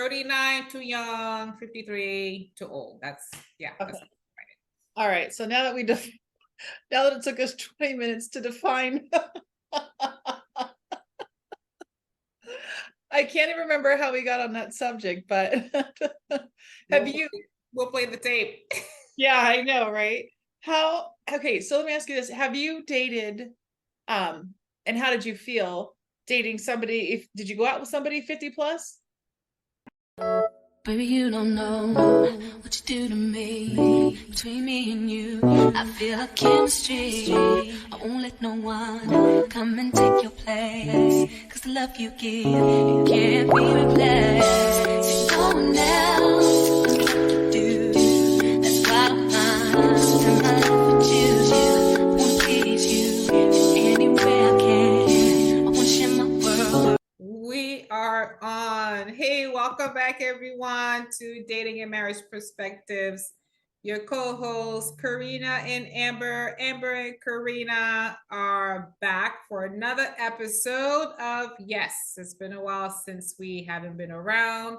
39 too young, 53 too old. That's Okay. that's All right. So now that now that it took us 20 minutes to define, I can't even remember how we got on that subject, but have you? we'll play the tape. Yeah, I know, right? Okay, so let me ask you this. Have you dated, and how did you feel dating somebody? Did you go out with somebody 50 plus? Baby, you don't know what you do to me. Between me and you, I feel a chemistry. I won't let no one come and take your place. Cause the love you give, it can't be replaced. There's no one else to do. That's why I'm in love with you. I wanna please you any way I can. I wanna share my world. We are on. Hey, welcome back, everyone, to Dating and Marriage Perspectives. Your co-hosts, Karina and Amber. Amber and Karina are back for another episode of Yes. It's been a while since we haven't been around.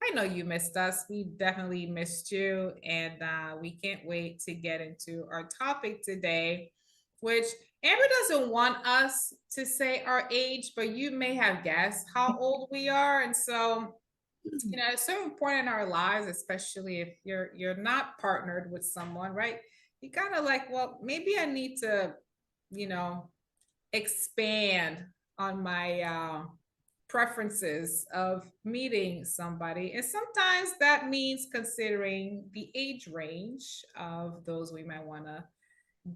I know you missed us. We definitely missed you. And we can't wait to get into our topic today, which Amber doesn't want us to say our age, but you may have guessed how old we are. And so, it's so important in our lives, especially if you're not partnered with someone, right? You kind of like, well, maybe I need to, you know, expand on my preferences of meeting somebody. And sometimes that means considering the age range of those we might want to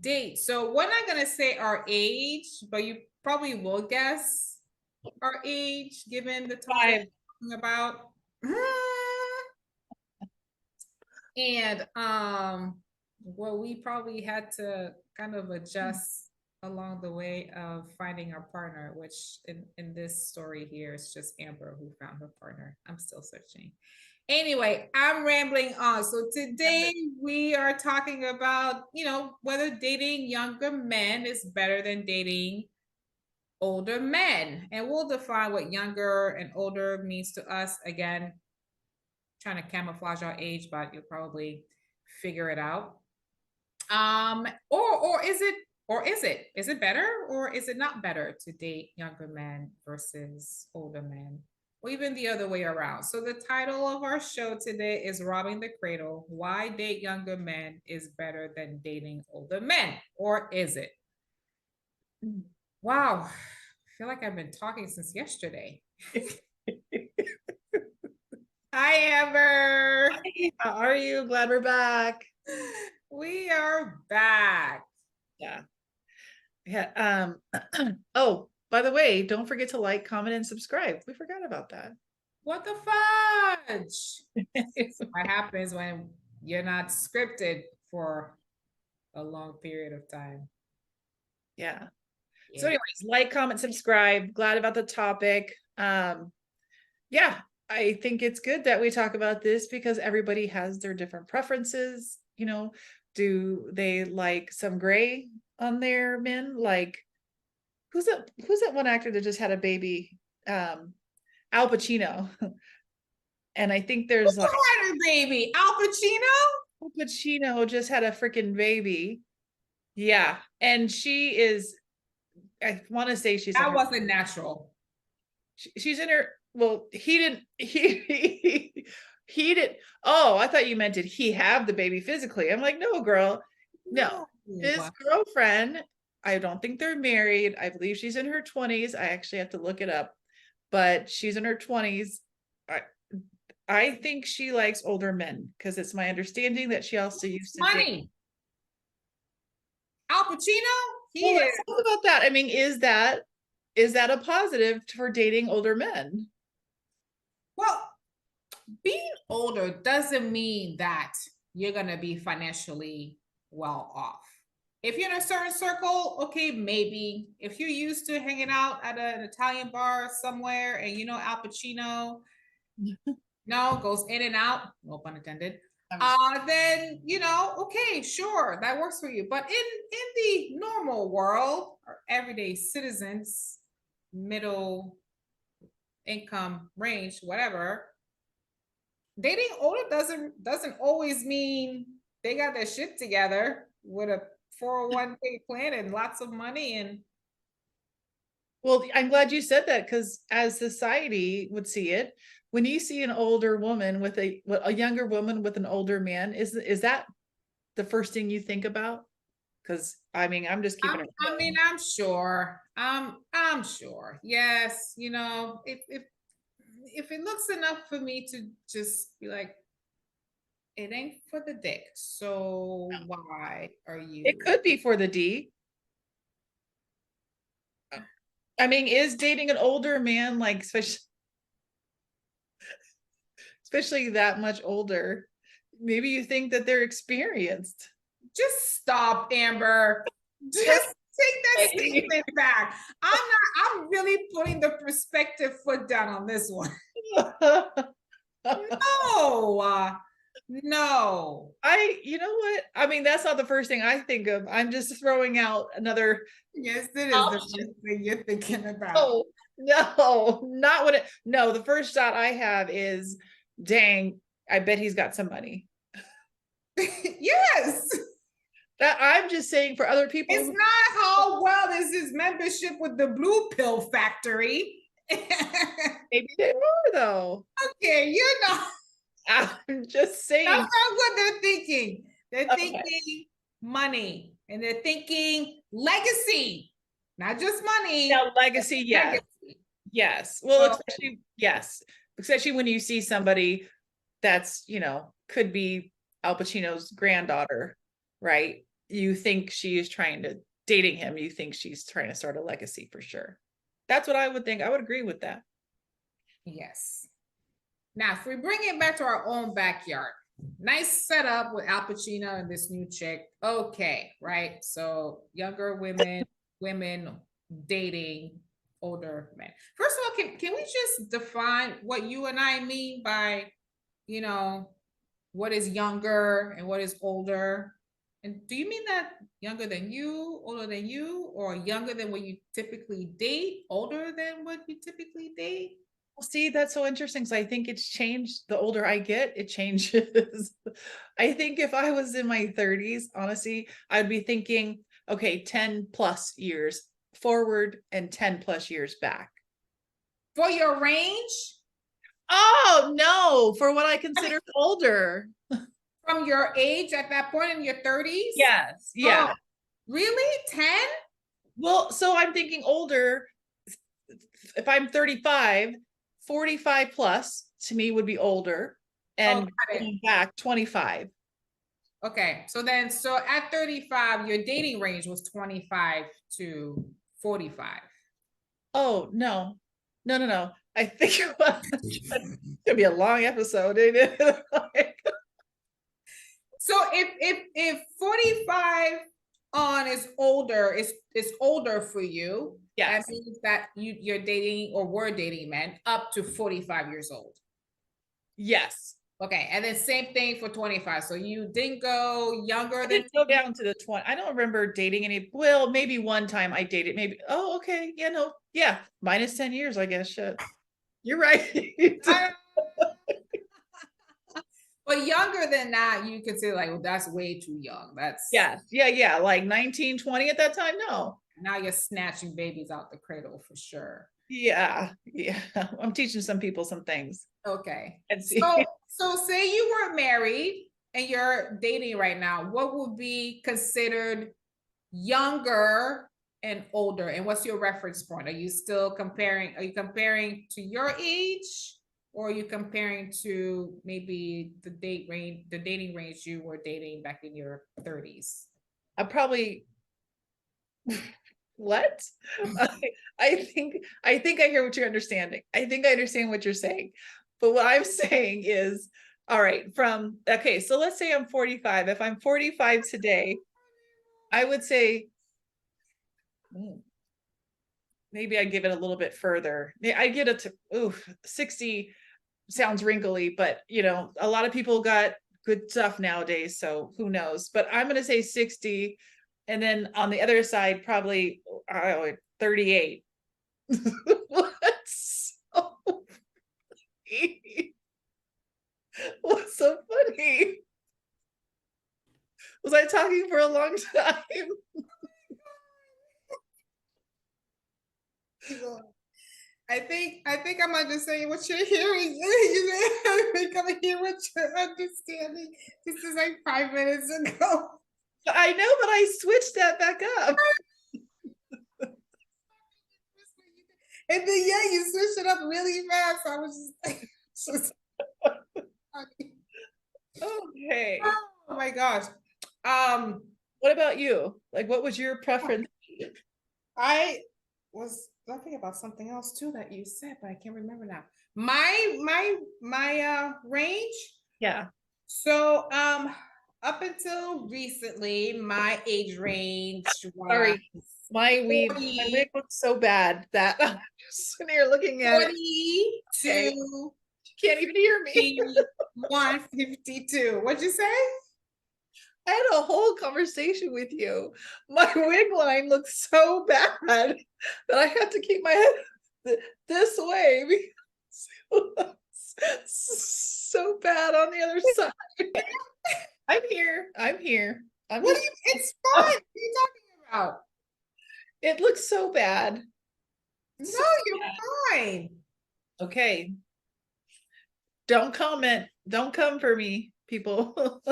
date. So we're not gonna say our age, but you probably will guess our age given the topic we're talking about. And well, we probably had to kind of adjust along the way of finding our partner, which in this story here is just Amber who found her partner. I'm still searching. Anyway, I'm rambling on. So today we are talking about, whether dating younger men is better than dating older men. And we'll define what younger and older means to us. Again, trying to camouflage our age, but you'll probably figure it out. Or is it better or is it not better to date younger men versus older men? Or even the other way around. So the title of our show today is Robbing the Cradle. Why date younger men is better than dating older men, or is it? Wow, I feel like I've been talking since yesterday. Hi, Amber. Hi, how are you? Glad we're back. We are back. Yeah. Yeah. Oh, by the way, don't forget to like, comment, and subscribe. We forgot about that. What the fudge? What happens when you're not scripted for a long period of time? Yeah. So anyways, like, comment, subscribe. Glad about the topic. Yeah, I think it's good that we talk about this because everybody has their different preferences. Do they like some gray on their men? Like, who's that one actor that just had a baby? Al Pacino. And I think there's like a baby. Al Pacino? Al Pacino just had a freaking baby. Yeah. And she is, I want to say that wasn't natural. She's in her, well, he didn't. Oh, I thought you meant, did he have the baby physically? I'm like, no, girl. No. His girlfriend, I don't think they're married. I believe she's in her 20s. I actually have to look it up, but she's in her 20s. I think she likes older men because it's my understanding that she also used to date. Al Pacino? Let's talk about that. I mean, is that a positive for dating older men? Well, being older doesn't mean that you're going to be financially well off. If you're in a certain circle, okay, maybe. If you're used to hanging out at an Italian bar somewhere and Al Pacino goes in and out, no pun intended, then okay, sure, that works for you. But in the normal world, or everyday citizens, middle income range, whatever, dating older doesn't always mean they got their shit together with a 401k plan and lots of money and Well, I'm glad you said that, because as society would see it, when you see an older woman with a younger woman with an older man, is that the first thing you think about? Because I mean, I'm just keeping it I mean, real. I'm sure. I'm sure. Yes, if it looks enough for me to just be like, it ain't for the dick. So why are It you? could be for the D. I mean, is dating an older man, like especially that much older, maybe you think that they're experienced. Just stop, Amber. Just take that statement back. I'm really putting the perspective foot down on this one. No, no. You know what? I mean, that's not the first thing I think of. I'm just throwing out another Yes, it is the option. first thing you're thinking about. No, no, not what it. No, the first thought I have is, dang, I bet he's got some money. Yes. That I'm just saying for other people. It's not how well is his membership with the Blue Pill Factory. Maybe they are though. Okay, I'm just saying. that's not what they're thinking. They're Okay. thinking money and they're thinking legacy, not just money. Now, legacy, yes. Legacy. Yes. Well, So, especially when you see somebody that's, could be Al Pacino's granddaughter, right? You think she is dating him. You think she's trying to start a legacy for sure. That's what I would think. I would agree with that. yes. Now, if we bring it back to our own backyard, nice setup with Al Pacino and this new chick. Okay, right? So younger women dating older men. First of all, can we just define what you and I mean by, what is younger and what is older? And do you mean that younger than you, older than you, or younger than what you typically date, older than what you typically date? Well, see, that's so interesting. So I think it's changed. The older I get, it changes. I think if I was in my 30s, honestly, I'd be thinking, okay, 10 plus years forward and 10 plus years back. For your range? Oh no, for what I consider older. From your age at that point in your 30s? Yes. Yeah. Oh, really? 10? Well, so I'm thinking older. If I'm 35, 45 plus to me would be older, and back 25. Okay, so at 35, your dating range was 25 to 45. Oh no. I think it's gonna be a long episode, ain't it? So if 45 on is older, is older for you. Yes. That means that you're dating or were dating men up to 45 years old. Yes. Okay, and then same thing for 25. So you didn't go younger than go down to the 20. I don't remember dating any. Well, maybe one time I dated. Maybe. Oh, okay. Yeah, no. Yeah, minus 10 years, I guess. Shit. You're right. But younger than that, you could say like, well, that's way too young. That's yeah. Like 19, 20 at that time. No. Now you're snatching babies out the cradle for sure. Yeah. I'm teaching some people some things. Okay. And see. So say you were married and you're dating right now. What would be considered younger and older? And what's your reference point? Are you comparing to your age? Or are you comparing to maybe the dating range you were dating back in your 30s? I probably what? I think I hear what you're understanding. I think I understand what you're saying. But what I'm saying is, all right, so let's say I'm 45. If I'm 45 today, I would say maybe I'd give it a little bit further. I get it to 60 sounds wrinkly, but a lot of people got good stuff nowadays, so who knows? But I'm gonna say 60, and then on the other side, probably 38. so funny. Was I talking for a long time? I think I'm understanding what you're hearing. I think I'm hearing what you're understanding. This is like 5 minutes ago. I know, but I switched that back up. And then you switched it up really fast. I was just Okay. oh my gosh. What about you? Like, what was your preference? I was talking about something else too that you said, but I can't remember now. My range. Yeah. So up until recently, my age range was Sorry. My 40, wig looks so bad that I'm just sitting here looking at 40 it. Okay. to You can't even hear me. 152. What'd you say? I had a whole conversation with you. My wig line looks so bad that I have to keep my head this way because so bad on the other side. I'm here. I'm here. It's fine. What are you talking about? It looks so bad. No, So you're bad. fine. Okay. Don't comment. Don't come for me, people.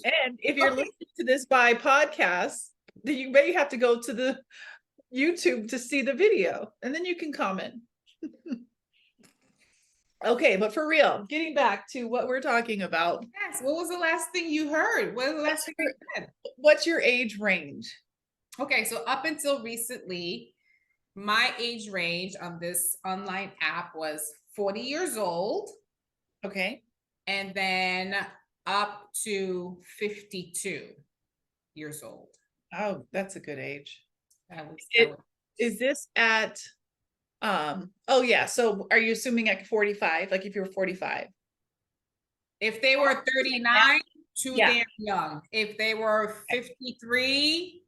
And if you're listening to this by podcast, then you may have to go to the YouTube to see the video, and then you can comment. Okay, but for real, getting back to what we're talking about. Yes. What was the last thing you heard? What was the last thing you said? What's your age range? Okay, so up until recently, my age range on this online app was 40 years old. Okay. And then up to 52 years old. Oh, that's a good age. Is this at oh yeah, so are you assuming at 45, like if you were 45? If they were 39, too Yeah. damn young. If they were 53,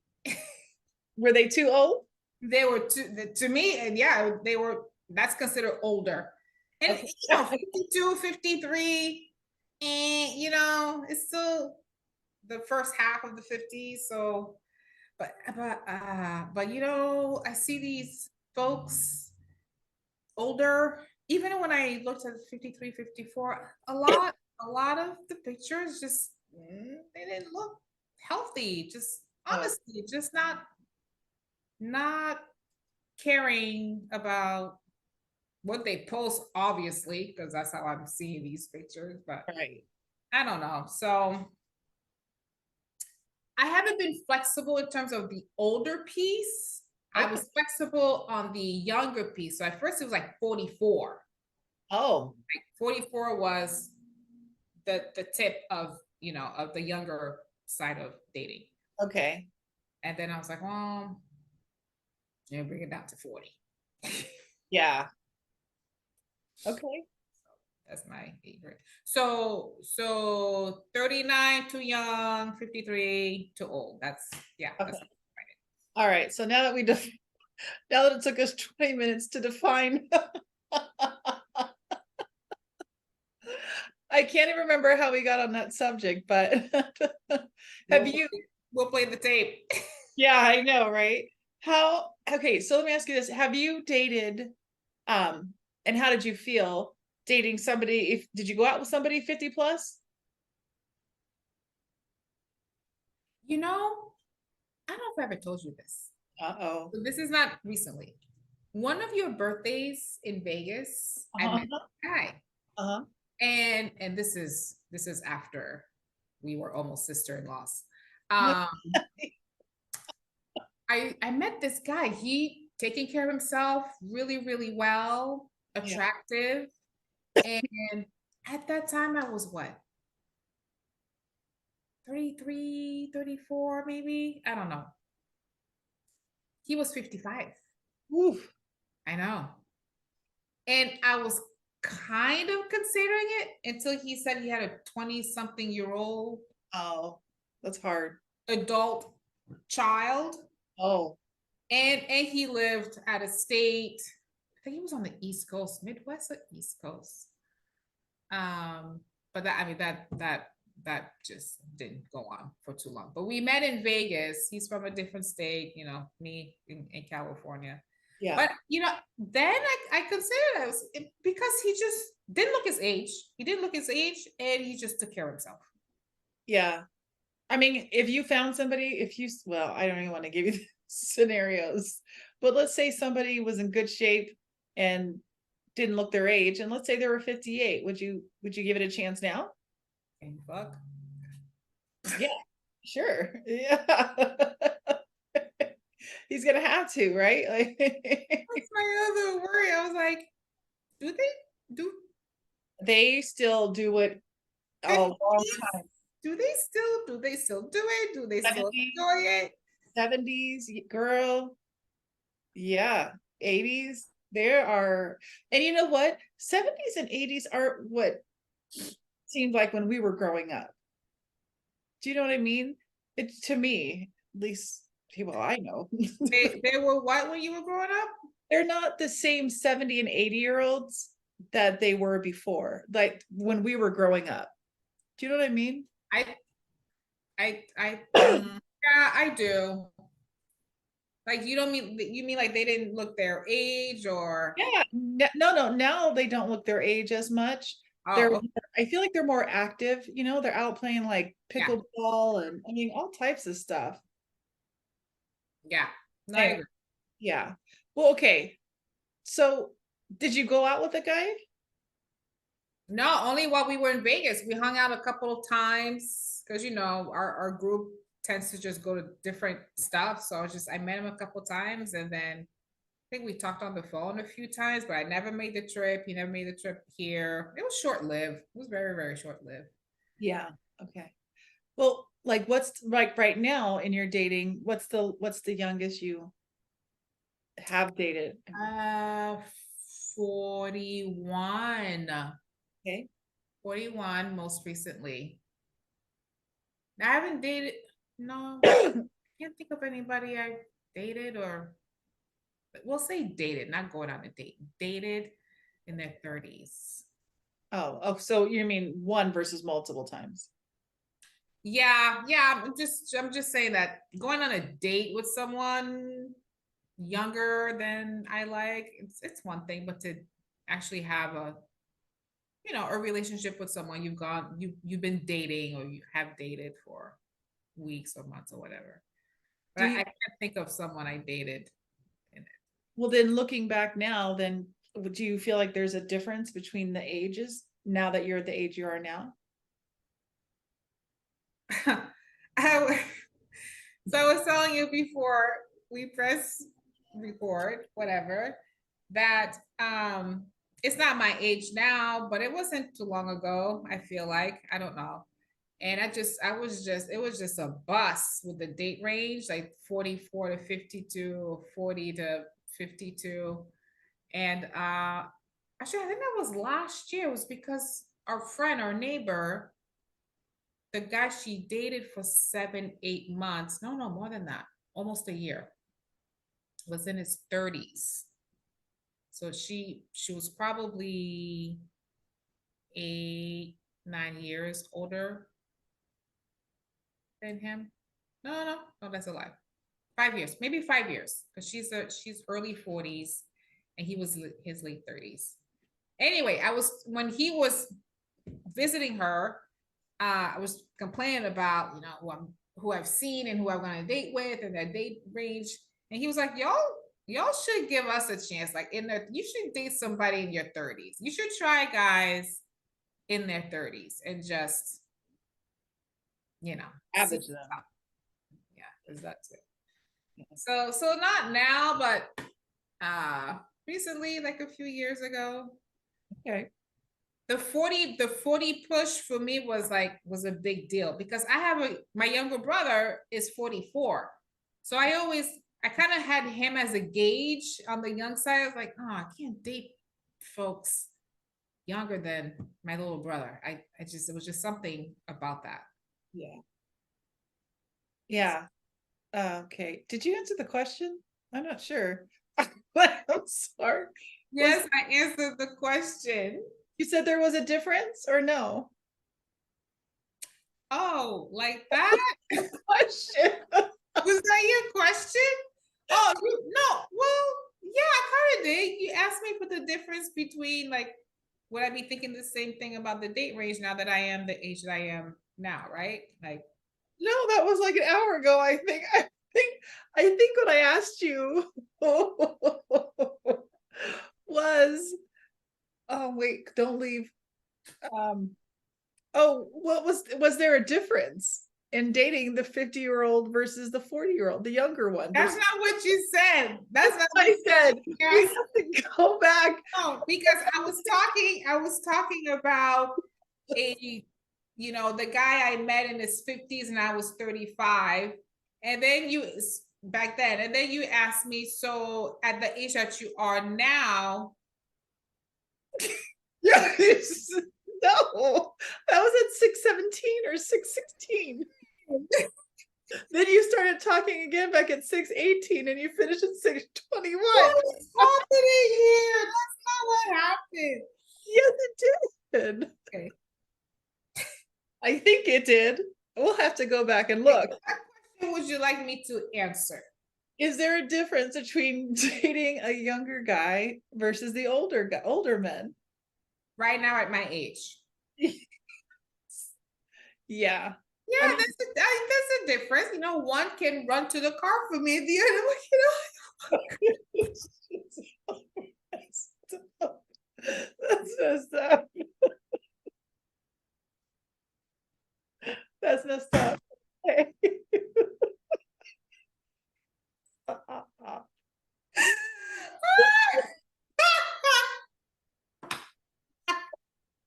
were they too old? They were to me, and yeah, they were, that's considered older. And Okay. 52, 53, and it's still the first half of the 50s. So but I see these folks older. Even when I looked at 53, 54, a lot of the pictures just they didn't look healthy. Just honestly, just not caring about what they post, obviously, because that's how I'm seeing these pictures. But Right. I don't know. So I haven't been flexible in terms of the older piece. I was flexible on the younger piece. So at first it was like 44. Oh. Like 44 was the tip of, of the younger side of dating. Okay. And then I was like, well, bring it down to 40. Yeah. Okay. That's my favorite. So 39 too young, 53 too old. That's Okay. That's all right. So now that now that it took us 20 minutes to define I can't even remember how we got on that subject, but we'll play the tape. Yeah, I know, right? Okay, so let me ask you this. Have you dated and how did you feel dating somebody? Did you go out with somebody 50 plus? I don't know if I ever told you this. Uh-oh. So this is not recently. One of your birthdays in Vegas, I met a guy. Uh-huh. And this is after we were almost sister-in-laws. I met this guy. He taking care of himself really, really well, attractive. Yeah. And at that time I was what? 33, 34, maybe. I don't know. He was 55. Oof. I know. And I was kind of considering it until he said he had a 20-something-year-old. Oh, that's hard. Adult child. Oh. And he lived out of state. I think he was on the East Coast, Midwest or East Coast. But that, I mean, that just didn't go on for too long. But we met in Vegas. He's from a different state, you know, me in California. Yeah. But you know, then I considered it was because he just didn't look his age. He didn't look his age, and he just took care of himself. Yeah. I mean, if you found somebody, well, I don't even want to give you the scenarios, but let's say somebody was in good shape and didn't look their age, and let's say they were 58, would you give it a chance now? And fuck. Yeah, sure. Yeah. He's gonna have to, right? Like That's my other worry. I was like, do they do they still do it a long 50s? time. Do they still do it? Do they still 70s, enjoy it? 70s, girl. Yeah. 80s. There are, and you know what? 70s and 80s are what seemed like when we were growing up. Do you know what I mean? It, to me, at least people I know. They were what when you were growing up? They're not the same 70 and 80-year-olds that they were before, like when we were growing up. Do you know what I mean? Yeah, I do. Like you don't mean you mean like they didn't look their age or Yeah, no, now they don't look their age as much. They're, oh, okay. I feel like they're more active, they're out playing like Yeah, pickleball and I mean all types of stuff. yeah. No, I Anyway, agree. yeah. Well, okay. So did you go out with a guy? No, only while we were in Vegas. We hung out a couple of times because you know our group tends to just go to different stuff. So I met him a couple of times and then I think we talked on the phone a few times, but I never made the trip. He never made the trip here. It was short lived. It was very, very short lived. Yeah. Okay. Well, like what's like right now in your dating, what's the youngest you have dated? Uh 41. Okay. 41 most recently. I haven't dated, no, I can't think of anybody I dated or we'll say dated, not going on a date. Dated in their 30s. Oh, so you mean one versus multiple times? Yeah, I'm just saying that going on a date with someone younger than I like, it's one thing, but to actually have a relationship with someone you've been dating or you have dated for weeks or months or whatever. But Do I you, can't think of someone I dated in it. well then looking back now, then would you feel like there's a difference between the ages now that you're at the age you are now? I, so I was telling you before we press record, whatever, that it's not my age now, but it wasn't too long ago, I feel like. I don't know. And it was just a bus with the date range, like 44 to 52, 40 to 52. And actually I think that was last year. It was because our neighbor, the guy she dated for 7, 8 months, no, more than that, almost a year, was in his 30s. So she was probably 8, 9 years older than him. No, that's a lie. 5 years, maybe 5 years, because she's early 40s and he was his late 30s. Anyway, I was when he was visiting her, I was complaining about who I've seen and who I'm gonna date with and their date range, and he was like, y'all should give us a chance. Like you should date somebody in your 30s. You should try guys in their 30s and just see Average them. yeah, is that it? So not now, but recently, like a few years ago. Okay. The 40 push for me was a big deal because my younger brother is 44. So I kind of had him as a gauge on the young side. I was like, oh, I can't date folks younger than my little brother. It was just something about that. Yeah. Yeah. Okay. Did you answer the question? I'm not sure. I'm sorry. Yes, I answered the question. You said there was a difference or no? Oh, like that? Question. Was that your question? Oh, no. Well, yeah, I kind of did. You asked me for the difference between like, would I be thinking the same thing about the date range now that I am the age that I am now, right? Like, No, that was like an hour ago. I think what I asked you was, oh wait, don't leave. Oh, what was there a difference in dating the 50-year-old versus the 40-year-old, the younger one? that's not what you said. That's not what I said. you We asked. have to go back. No, because I was talking about a, the guy I met in his 50s and I was 35. And then back then, and then you asked me, so at the age that you are now, Yes. No, that was at 6:17 or 6:16. Then you started talking again back at 6:18 and you finished at 6:21. what's happening here? That's not what happened. Yes, it did. Okay. I think it did. We'll have to go back and look. What question would you like me to answer? Is there a difference between dating a younger guy versus the older men? Right now at my age. Yeah. Yeah, I mean, that's a difference. One can run to the car for me, the other one, that's messed up. That's messed up. Okay.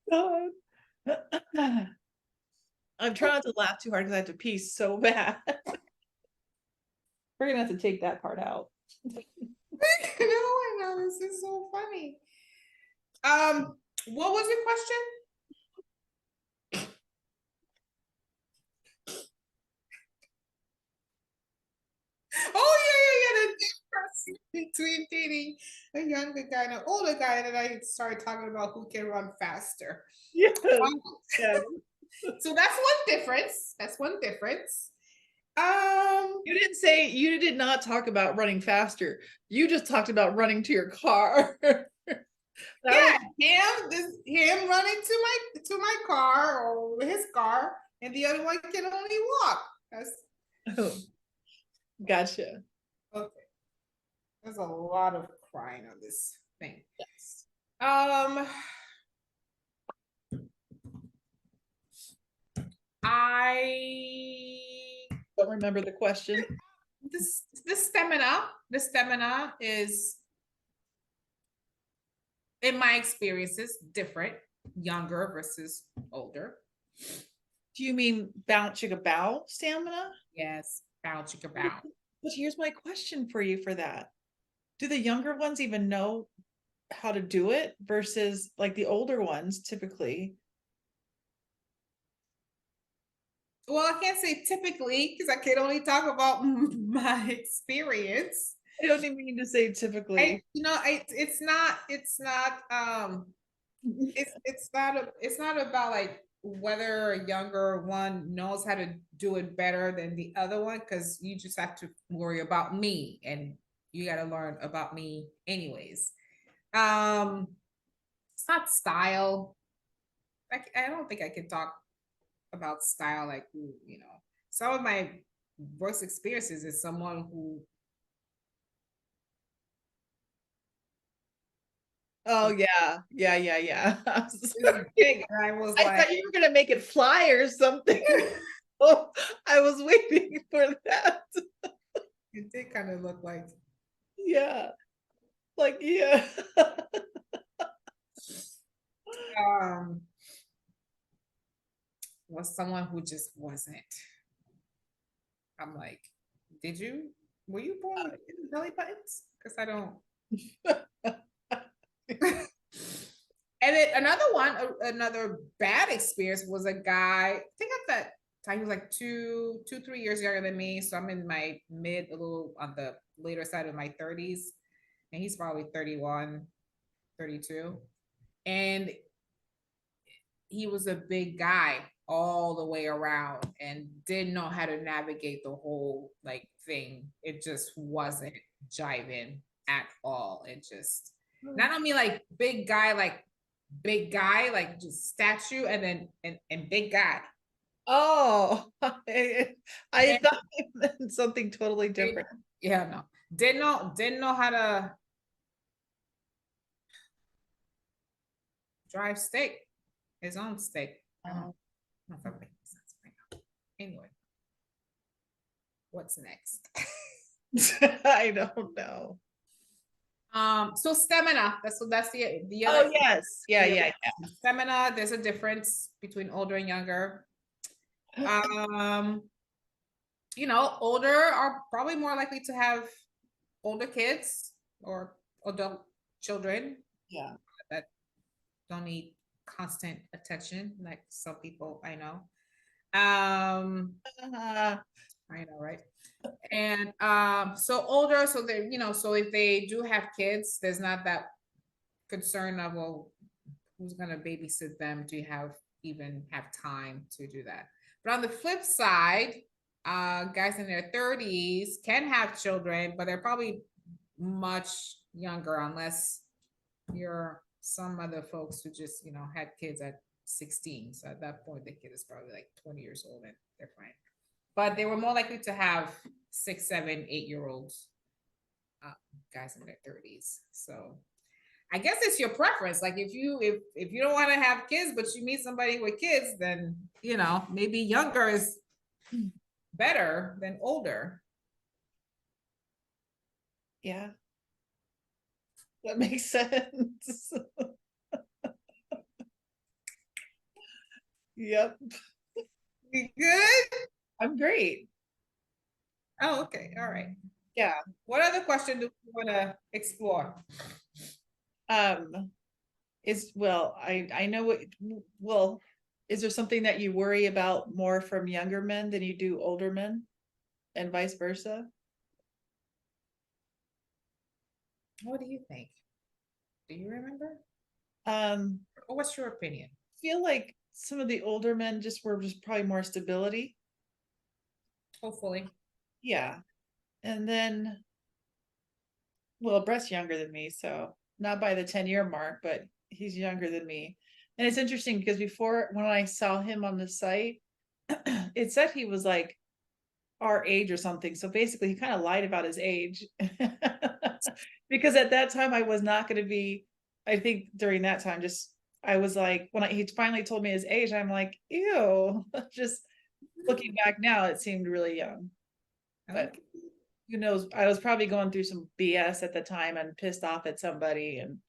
God. I'm trying not to laugh too hard because I have to pee so bad. We're gonna have to take that part out. I know, this is so funny. What was your question? Oh yeah, the difference between dating a younger guy and an older guy, and then I started talking about who can run faster. Yes. Yes. So that's one difference. That's one difference. You did not talk about running faster. You just talked about running to your car. Yeah, him running to my car or his car, and the other one can only walk. That's Oh, gotcha. okay. There's a lot of crying on this thing. Yes. I Don't remember the question. the stamina is, in my experiences, different, younger versus older. Do you mean bounce chicka bow stamina? Yes, bow chicka bow. But here's my question for you for that. Do the younger ones even know how to do it versus like the older ones typically? Well, I can't say typically because I can only talk about my experience. I don't even mean to say typically. It's not it's not about like whether a younger one knows how to do it better than the other one, because you just have to worry about me and you got to learn about me anyways. It's not style. I don't think I can talk about style like some of my worst experiences is someone who Oh yeah. I is big, and I was like, thought you were gonna make it fly or something. Oh, I was waiting for that. it did kind of look like, Yeah. Like, yeah. um was someone who just wasn't. I'm like, were you born with belly buttons? Because I don't. And then another bad experience was a guy, I think at that time he was like 3 years younger than me. So I'm in my a little on the later side of my 30s. And he's probably 31, 32. And he was a big guy all the way around and didn't know how to navigate the whole like thing. It just wasn't jiving at all. It just, and I don't mean like big guy, like just statue, and then and big guy. Oh, I thought it meant something totally different. Yeah, no. Didn't know how to drive steak, his own steak. I don't know if that makes sense right now. Anyway, what's next? I don't know. So stamina. That's the Oh other. yes, yeah. Stamina. There's a difference between older and younger. Older are probably more likely to have older kids or adult children. Yeah. That don't need constant attention, like some people I know. I know, right? And so older, so they, so if they do have kids, there's not that concern of, well, who's gonna babysit them? Do you even have time to do that? But on the flip side, guys in their 30s can have children, but they're probably much younger, unless you're some other folks who just, had kids at 16. So at that point, the kid is probably like 20 years old and they're fine. But they were more likely to have 6, 7, 8-year-olds, guys in their 30s. So I guess it's your preference. Like if you don't want to have kids, but you meet somebody with kids, then maybe younger is better than older. Yeah, that makes sense. Yep. You good? I'm great. Oh, okay. All right. Yeah. What other question do you want to explore? I know well, is there something that you worry about more from younger men than you do older men, and vice versa? What do you think? Do you remember? Or what's your opinion? I feel like some of the older men were probably more stability. Hopefully. Yeah. And then, well, Brett's younger than me, so not by the 10-year mark, but he's younger than me. And it's interesting because before, when I saw him on the site, it said he was like our age or something. So basically he kind of lied about his age because at that time I was not going to be, I think during that time, I was like, when he finally told me his age, I'm like, ew. Just looking back now, it seemed really young. But who knows? I was probably going through some BS at the time and pissed off at somebody, and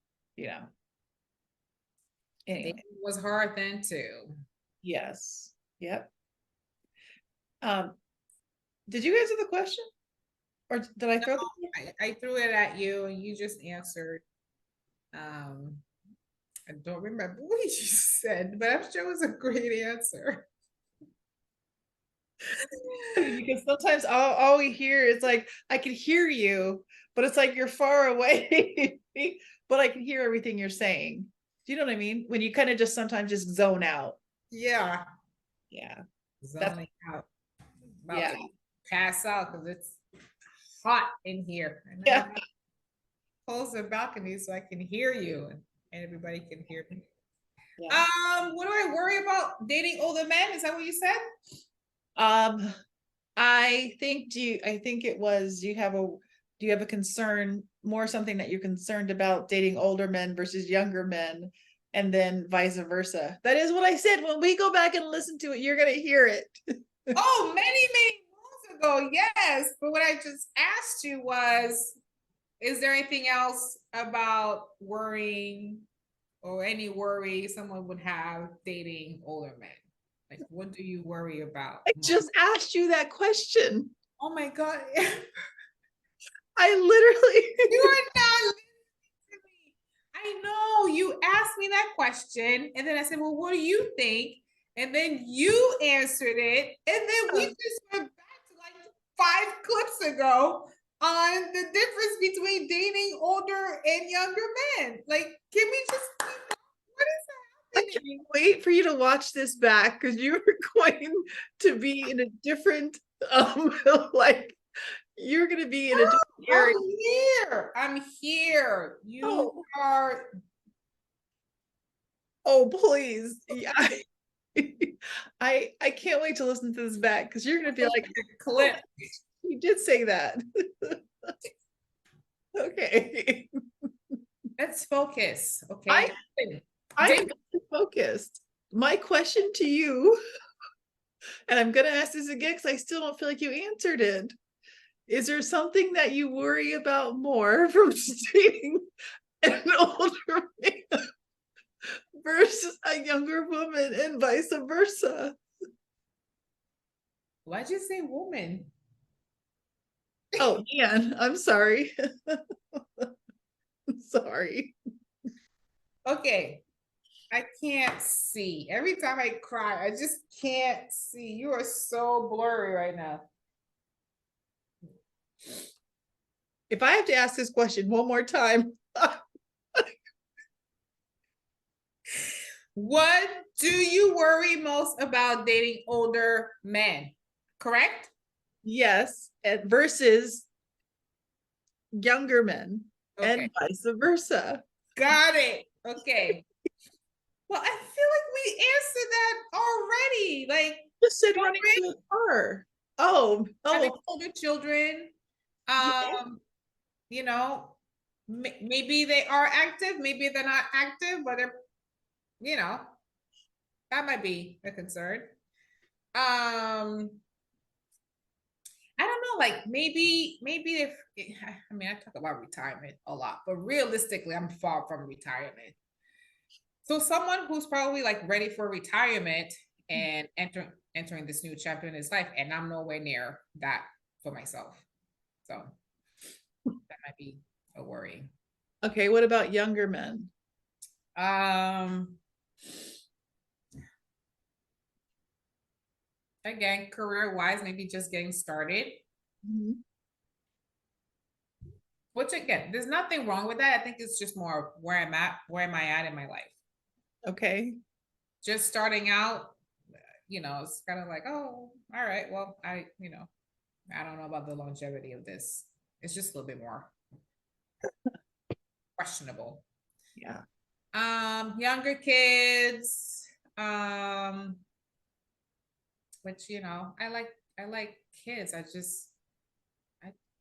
anyway. It was hard then too. Yes. Yep. Did you answer the question, or did I throw? I threw it at you, and you just answered. I don't remember what you said, but I'm sure it was a great answer. Because sometimes all we hear is like, I can hear you, but it's like you're far away, but I can hear everything you're saying. Do you know what I mean? When you kind of just sometimes just zone out. Yeah. Zoning out. About to pass out because it's hot in here. And close the balcony so I can hear you and everybody can hear me. What do I worry about dating older men? Is that what you said? I think do you have a concern, more something that you're concerned about dating older men versus younger men, and then vice versa? That is what I said. When we go back and listen to it, you're gonna hear it. Oh, many months ago, yes. But what I just asked you was, is there anything else about worrying or any worry someone would have dating older men? Like, what do you worry about? I just asked you that question. Oh my God. I literally. You are not listening to me. I know you asked me that question. And then I said, well, what do you think? And then you answered it. And then we just went back to like 5 clips ago on the difference between dating older and younger men. Like, can we just, what is that? dating. wait for you to watch this back because you are going to be in a different, like you're going to be in a different area. I'm here. I'm here. You Oh. are. Oh, please. Yeah. I can't wait to listen to this back because you're going to be like, clip. oh, you did say that. Okay. Let's focus. Okay. I'm focused. My question to you, and I'm going to ask this again because I still don't feel like you answered it. Is there something that you worry about more from dating an older man versus a younger woman and vice versa? Why'd you say woman? Oh, man, I'm sorry. Sorry. Okay. I can't see. Every time I cry, I just can't see. You are so blurry right now. If I have to ask this question one more time, what do you worry most about dating older men? Correct? yes, and versus younger men Okay. and vice versa. Got it. Okay. Well, I feel like we answered that already. Like, Just said running to the car. having Oh, older children, yeah. you know, maybe they are active, maybe they're not active, but they're, you know, that might be a concern. I don't know, like maybe if I mean I talk about retirement a lot, but realistically, I'm far from retirement. So someone who's probably like ready for retirement and entering this new chapter in his life, and I'm nowhere near that for myself. So that might be a worry. Okay, what about younger men? Again, career wise, maybe just getting started. Mhm. Which again, there's nothing wrong with that. I think it's just more where I'm at, where am I at in my life? Okay. Just starting out, it's kind of like, oh, all right, well, I don't know about the longevity of this. It's just a little bit more questionable. Yeah. Younger kids, which I like kids.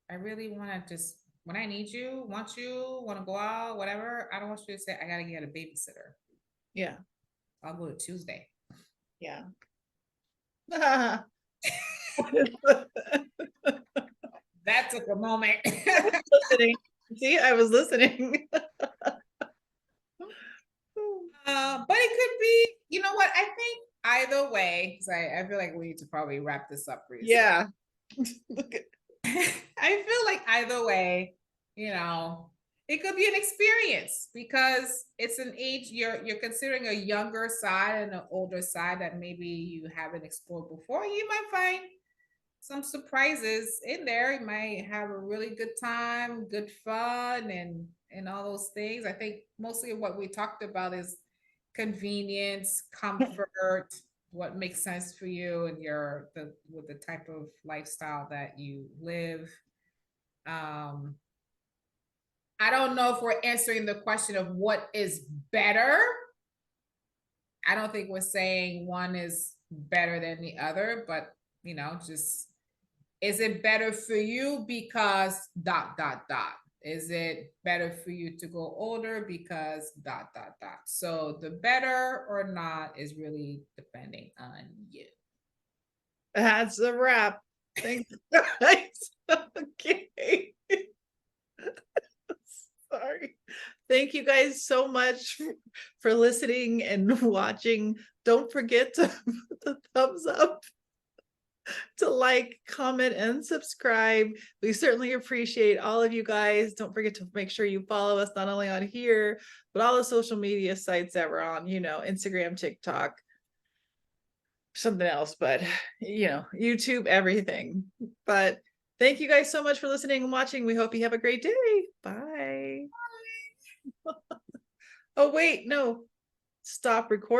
I really want to just when I need you, want to go out, whatever. I don't want you to say I gotta get a babysitter. Yeah. I'll go to Tuesday. Yeah. That took a moment. Listening. See, I was listening. But it could be, you know what? I think either way, because I feel like we need to probably wrap this up pretty soon. Yeah. I feel like either way, it could be an experience because it's an age you're considering a younger side and an older side that maybe you haven't explored before. You might find some surprises in there. You might have a really good time, good fun, and all those things. I think mostly what we talked about is convenience, comfort, what makes sense for you and with the type of lifestyle that you live. I don't know if we're answering the question of what is better. I don't think we're saying one is better than the other, but just is it better for you because ... Is it better for you to go older because ... So the better or not is really depending on you. That's a wrap. Thanks, guys. Okay. Sorry. Thank you guys so much for listening and watching. Don't forget to put the thumbs up, to like, comment, and subscribe. We certainly appreciate all of you guys. Don't forget to make sure you follow us not only on here, but all the social media sites that we're on, Instagram, TikTok, something else, but YouTube, everything. But thank you guys so much for listening and watching. We hope you have a great day. Bye. Oh, wait, no. stop recording.